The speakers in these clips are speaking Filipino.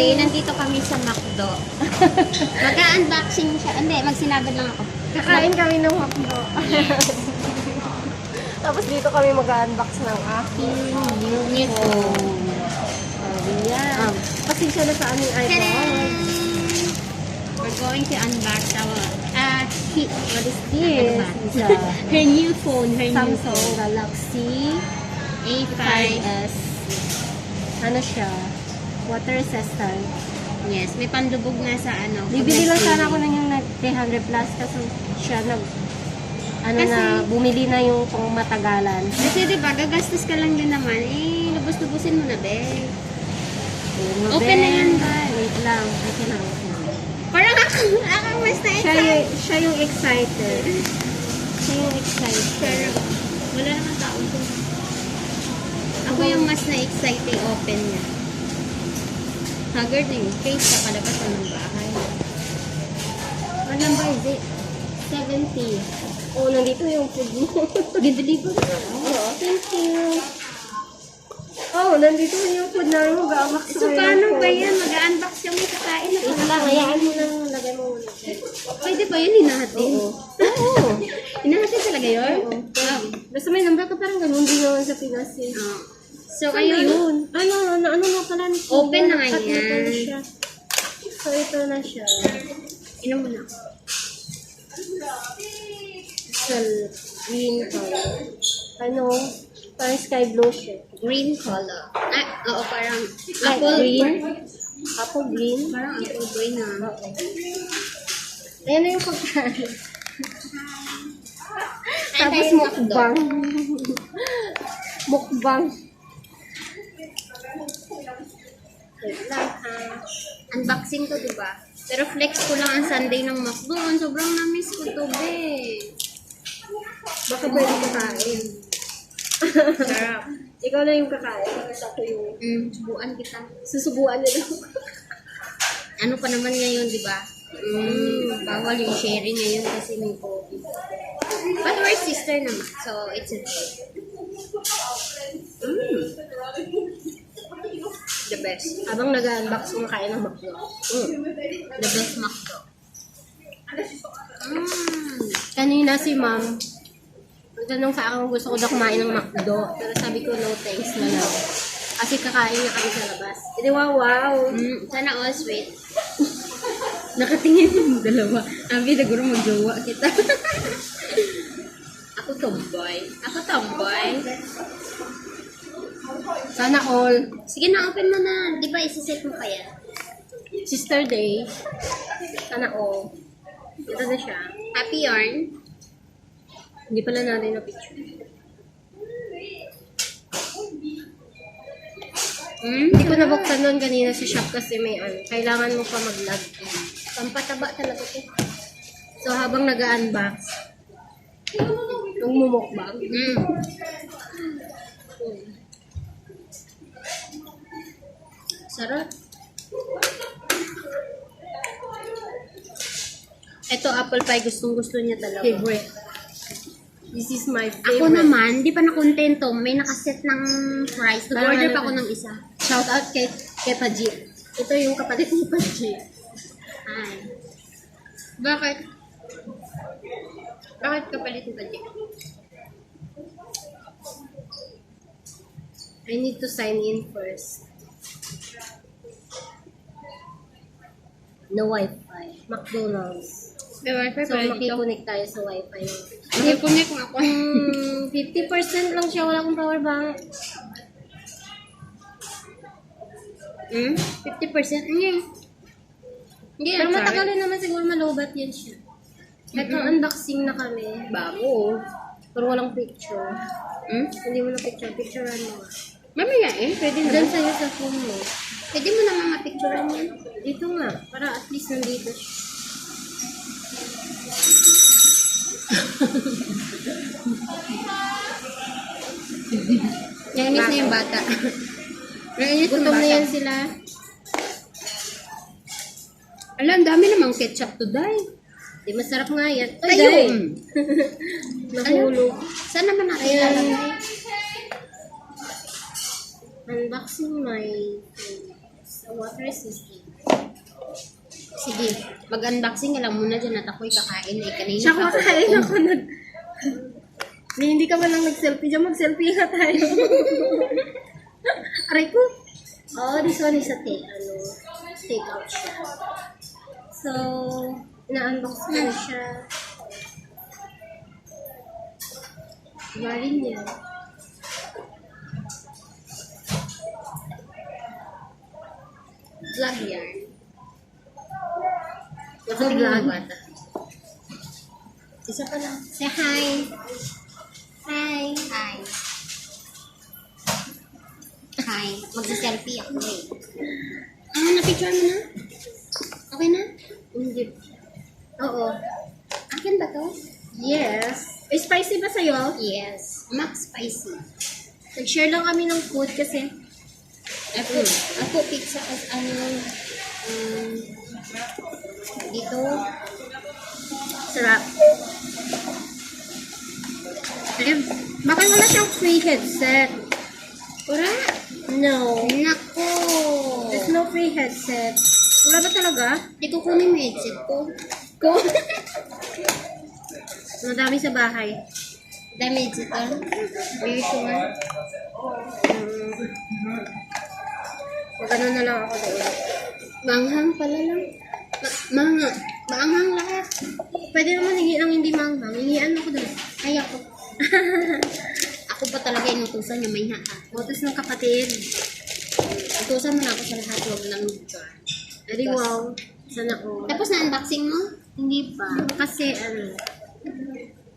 Today, nandito kami sa McDo. Mag-unboxing siya. Hindi, magsinagad lang ako. Kakain kami ng McDo. Tapos dito kami mag-unbox ng aking new phone. Yan. Pasensya na sa aming iPhone. We're going to unbox our What is this? her new phone. Her new Samsung phone. Galaxy A5s. Ano siya? Water resistant. Yes, may pandubog na sa ano. Bibili lang sana ako ng yung 300 plus kasi siya bumili na yung pang matagalan. Kasi diba, gagastos ka lang din naman. Lubos-lubusin mo na, be. Open na yan, ba? Wait lang. Okay lang. Parang akang mas na-excited. Siya yung excited. Siya yung excited. Pero, wala naman tao doon. Ako yung mas na-excited open niya. Haggard na yung face sa kalabasan ng bahay. What number is it? 70. Oh, nandito yung food mo. Bibili ko na. Oo, thank you. Oh, nandito yung food namin mo. Ga-unbox So, paano ba yan? Mag-unbox kami kakain na Ito lang, hayaan mo lang. Lagay mo muna. Pwede ba yun? Hinahatin? Oo. Hinahatin talaga yun? Oo. Basta may number ka parang ganun din naman sa Pinas eh. So, Ano ayun. yun? Ano na pala? Open na nga Cut na pala yan. siya. So, ito na siya. Inom mo na. Sa green color. Ano? Parang sky blue siya. Green color. Ay, oo, parang Light apple green. Apple green. Parang apple green na. Okay. Ayan na yung pagkain. Tapos mukbang. Mukbang. Wait lang ha. Unboxing to, diba? Pero flex ko lang ang Sunday ng McDo. Sobrang na-miss ko to, be. Baka pwede kakain. Sarap. Ikaw na yung kakain. Tapos ako yung Subuan kita. susubuan nila. Ano pa naman ngayon, diba? Bawal yung sharing ngayon kasi may COVID. But we're sister naman. So, it's okay. The best. Habang nag-unbox kung kain ng McDo. The best McDo. Kanina si ma'am, nagtanong sa akin kung gusto ko daw kumain ng McDo. Pero sabi ko, no thanks na lang. Kasi kakain na kami sa labas. Hindi, wow. Sana all sweet. Nakatingin yung dalawa. Abi, naguro mag-jowa kita. Ako tomboy. Sana all. Sige na, open mo na. Di ba isiset mo pa yan? Sister Day. Sana all. Ito na siya. Happy yarn. Hindi pala natin na picture. Hindi ko nabuksan nun kanina sa shop kasi may kailangan mo pa mag-log. Pampataba talaga ito. So habang nag-unbox, yung mumukbang. Sarap. Ito apple pie, gustong-gusto niya talaga. Favorite. This is my favorite. Ako naman, di pa nakontento. May nakaset ng price. Nag-order pa ako ng isa. Shout out kay Pajit. Ito yung kapatid ni Pajit. Ay. Bakit? Bakit kapalit mo pa dyan? I need to sign in first. No Wi-Fi. McDonald's. May wifi So, pa dito. makikonnect tayo sa Wi-Fi. Makikonnect mo ako. 50% lang siya. Wala akong power bank. 50%? Hindi. Pero matagal rin naman siguro malobat yan siya. Ito, unboxing na kami. Bago. Pero walang picture. Hindi mo na picture. Picturean mo. Mamaya pwede Diyan naman. sa'yo sa phone mo. Pwede mo naman mapicturean yan. Dito nga. Para at least nandito siya. Nainis na yung bata. Nainis yung Gutom na bata. yan sila. Ala, ang dami namang ketchup today. Di masarap nga yan. Ayun! Nahulog. Saan naman natin Ayan. lalagay? Unboxing my Water resistant. Sige, mag-unboxing ka lang muna dyan at ako'y kakain. Eh, kanina Siya pa ako kumakain gutom. ako nag... Hindi ka man lang nag-selfie dyan. Mag-selfie nga tayo. Aray ko. Oh, this one is a take out siya. So, ina-unbox ko na siya. Galing niya. Vlog yarn. Naka-vlog. Bata. Isa pa lang. Say hi. Hi. Hi. Hi. Magsa-selfie ako eh. Ah, na-picture mo na? Okay na? Hindi. Oo. Akin ba to? Yes. Spicy ba sa'yo? Yes. Max spicy. Nag-share lang kami ng food kasi Ako pizza as dito. sarap. Eh, baka wala siyang free headset. Ura. No. Nako. There's no free headset. Wala ba talaga? Di ko kunin yung headset ko. Madami sa bahay. Dami headset ko. Are you sure? Magano na lang ako doon. Manghang pala lang. Maanghang lahat. Pwede naman hingi ng hindi manghang. Hingian ako doon. Ay ako. Ako pa talaga inutusan niya may haa. Utos ng kapatid. Utusan mo na ako sa lahat. Huwag lang dyan. Edi wow. Sana ko. Tapos na unboxing mo? Hindi pa. Kasi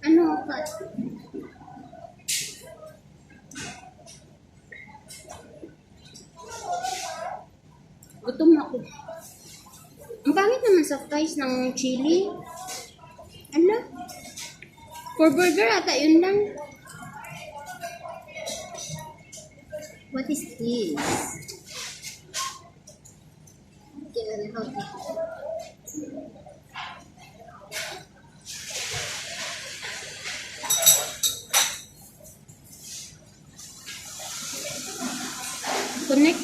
Ano ka? Gutom ako. Ang pangit naman sa fries ng chili. Ano? For burger ata, yun lang. what is this? Okay, help me. Connect.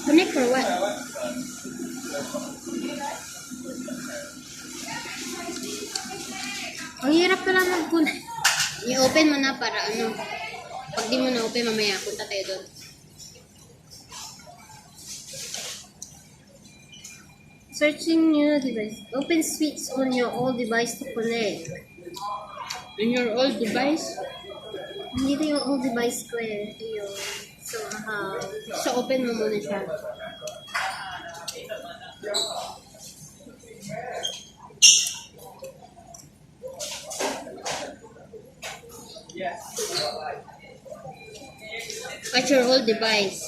Connect for what? Ang hirap pala mag-connect. I-open mo na para ano. Pag di mo na-open, mamaya punta tayo doon. Searching new device. Open switch on your old device to connect. In your old device? Hindi ito yung old device ko eh. Ito yung... So, So, open mo muna siya. What's your old device?